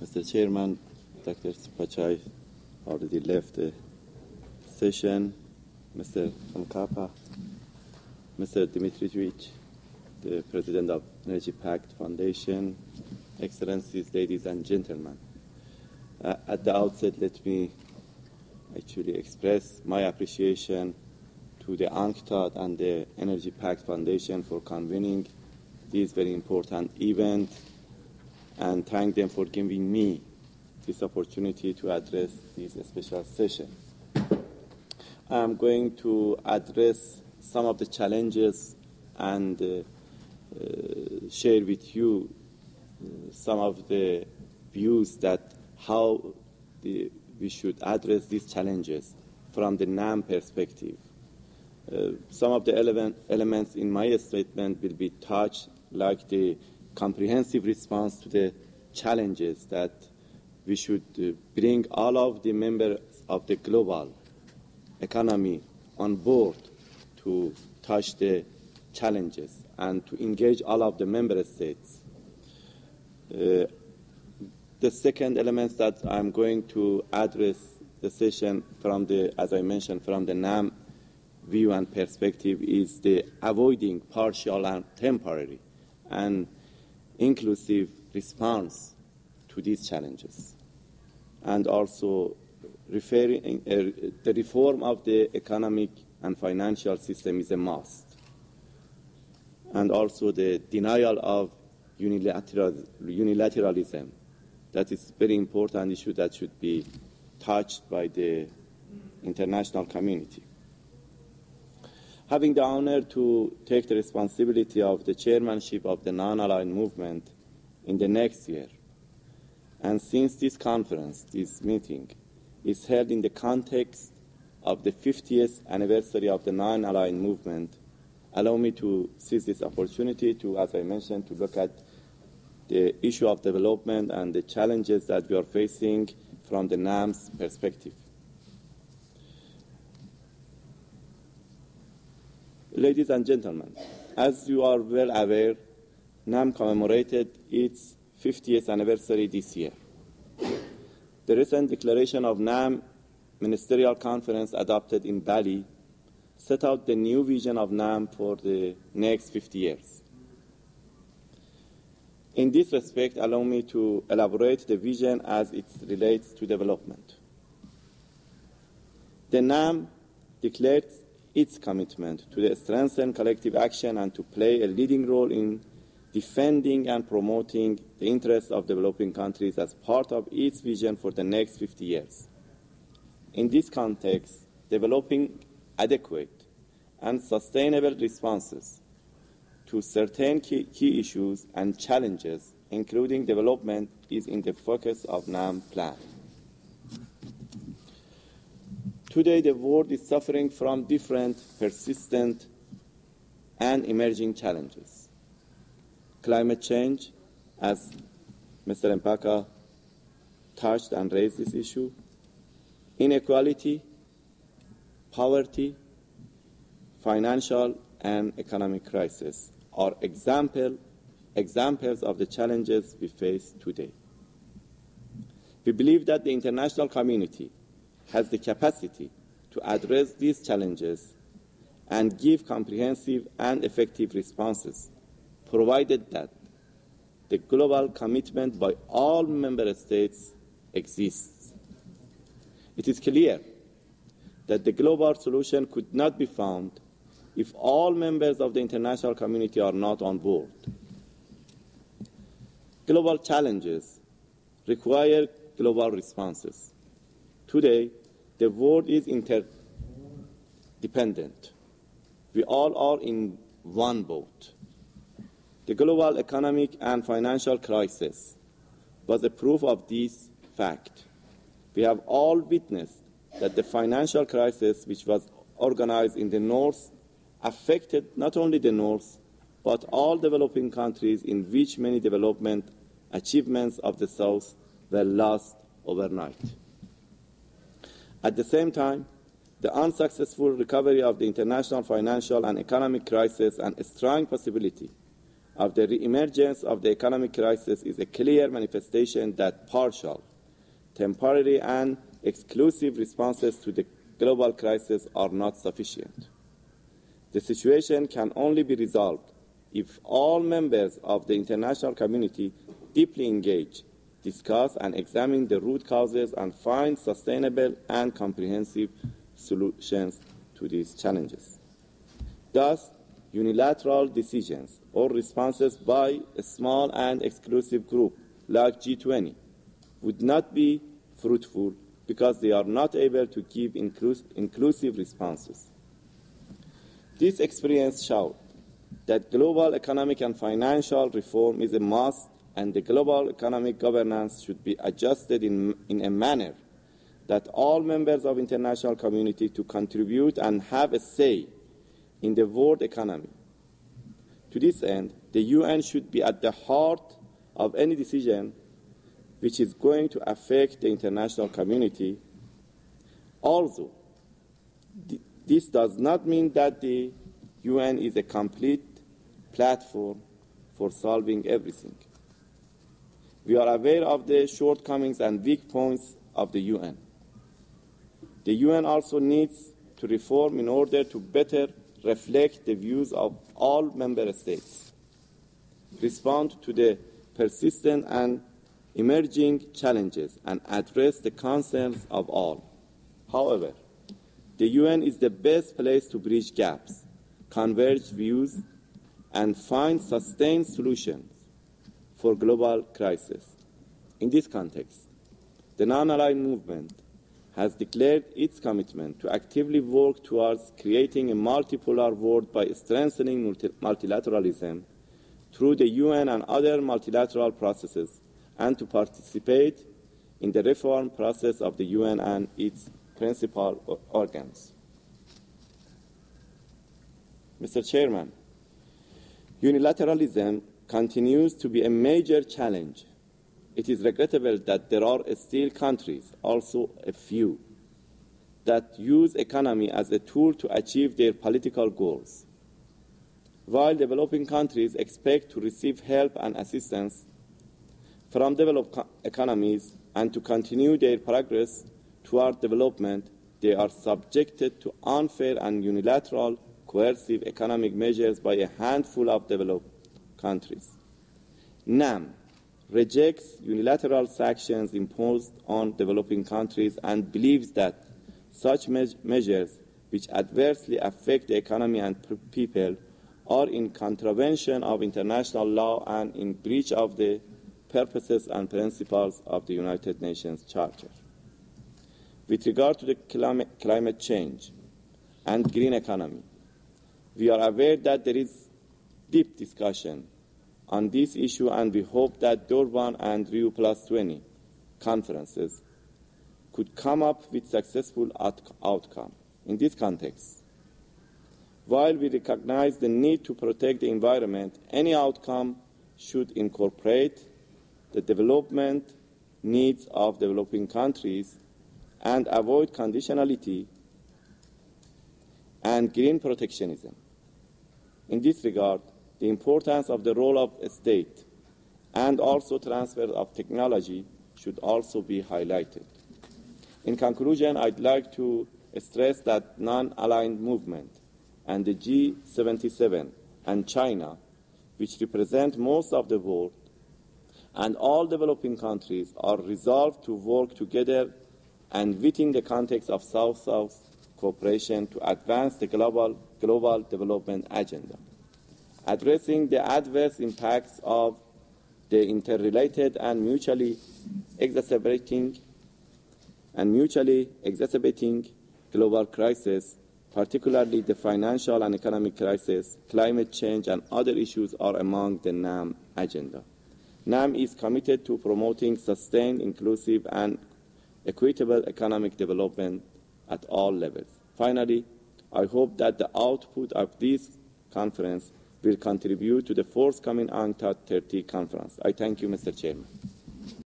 Mr. Chairman, Dr. Pachai already left the session. Mr. Kamkapa, Mr. Dimitrievich, the President of Energy Pact Foundation, Excellencies, ladies and gentlemen. At the outset, let me actually express my appreciation to the UNCTAD and the Energy Pact Foundation for convening this very important event, and thank them for giving me this opportunity to address this special session. I'm going to address some of the challenges and share with you some of the views that how we should address these challenges from the NAM perspective. Some of the elements in my statement will be touched, like the comprehensive response to the challenges that we should bring all of the members of the global economy on board to touch the challenges and to engage all of the member states. The second element that I'm going to address the session from the, as I mentioned, from the NAM view and perspective is the avoiding partial and temporary and inclusive response to these challenges, and also referring the reform of the economic and financial system is a must, and also the denial of unilateralism. That is a very important issue that should be touched by the international community. Having the honor to take the responsibility of the chairmanship of the non-aligned movement in the next year, and since this conference, this meeting, is held in the context of the 50th anniversary of the non-aligned movement, allow me to seize this opportunity to, as I mentioned, to look at the issue of development and the challenges that we are facing from the NAM's perspective. Ladies and gentlemen, as you are well aware, NAM commemorated its 50th anniversary this year. The recent declaration of NAM Ministerial Conference adopted in Bali set out the new vision of NAM for the next 50 years. In this respect, allow me to elaborate the vision as it relates to development. The NAM declared its commitment to strengthen collective action and to play a leading role in defending and promoting the interests of developing countries as part of its vision for the next 50 years. In this context, developing adequate and sustainable responses to certain key issues and challenges, including development, is in the focus of NAM plan. Today, the world is suffering from different, persistent, and emerging challenges. Climate change, as Mr. Mpaka touched and raised this issue, inequality, poverty, financial and economic crisis are examples of the challenges we face today. We believe that the international community has the capacity to address these challenges and give comprehensive and effective responses, provided that the global commitment by all member states exists. It is clear that the global solution could not be found if all members of the international community are not on board. Global challenges require global responses. Today, the world is interdependent. We all are in one boat. The global economic and financial crisis was a proof of this fact. We have all witnessed that the financial crisis, which was organized in the North, affected not only the North, but all developing countries, in which many development achievements of the South were lost overnight. At the same time, the unsuccessful recovery of the international financial and economic crisis and a strong possibility of the re-emergence of the economic crisis is a clear manifestation that partial, temporary, and exclusive responses to the global crisis are not sufficient. The situation can only be resolved if all members of the international community deeply engage, discuss, and examine the root causes and find sustainable and comprehensive solutions to these challenges. Thus, unilateral decisions or responses by a small and exclusive group like G20 would not be fruitful because they are not able to give inclusive responses. This experience showed that global economic and financial reform is a must, and the global economic governance should be adjusted in a manner that all members of the international community to contribute and have a say in the world economy. To this end, the UN should be at the heart of any decision which is going to affect the international community. Also, this does not mean that the UN is a complete platform for solving everything. We are aware of the shortcomings and weak points of the UN. The UN also needs to reform in order to better reflect the views of all member states, respond to the persistent and emerging challenges, and address the concerns of all. However, the UN is the best place to bridge gaps, converge views, and find sustained solutions for global crisis. In this context, the non-aligned movement has declared its commitment to actively work towards creating a multipolar world by strengthening multilateralism through the UN and other multilateral processes, and to participate in the reform process of the UN and its principal organs. Mr. Chairman, unilateralism continues to be a major challenge. It is regrettable that there are still countries, also a few, that use economy as a tool to achieve their political goals. While developing countries expect to receive help and assistance from developed economies and to continue their progress toward development, they are subjected to unfair and unilateral coercive economic measures by a handful of developed countries. NAM rejects unilateral sanctions imposed on developing countries and believes that such measures which adversely affect the economy and people are in contravention of international law and in breach of the purposes and principles of the United Nations Charter. With regard to the climate change and green economy, we are aware that there is deep discussion on this issue, and we hope that Durban and Rio +20 conferences could come up with successful outcome. In this context, while we recognize the need to protect the environment, any outcome should incorporate the development needs of developing countries and avoid conditionality and green protectionism. In this regard, the importance of the role of a state and also transfer of technology should also be highlighted. In conclusion, I'd like to stress that non-aligned movement and the G77 and China, which represent most of the world, and all developing countries are resolved to work together and within the context of South-South cooperation to advance the global development agenda, addressing the adverse impacts of the interrelated and mutually exacerbating global crisis, particularly the financial and economic crisis, climate change, and other issues are among the NAM agenda. NAM is committed to promoting sustained, inclusive, and equitable economic development at all levels. Finally, I hope that the output of this conference will contribute to the forthcoming UNCTAD 30 conference. I thank you, Mr. Chairman.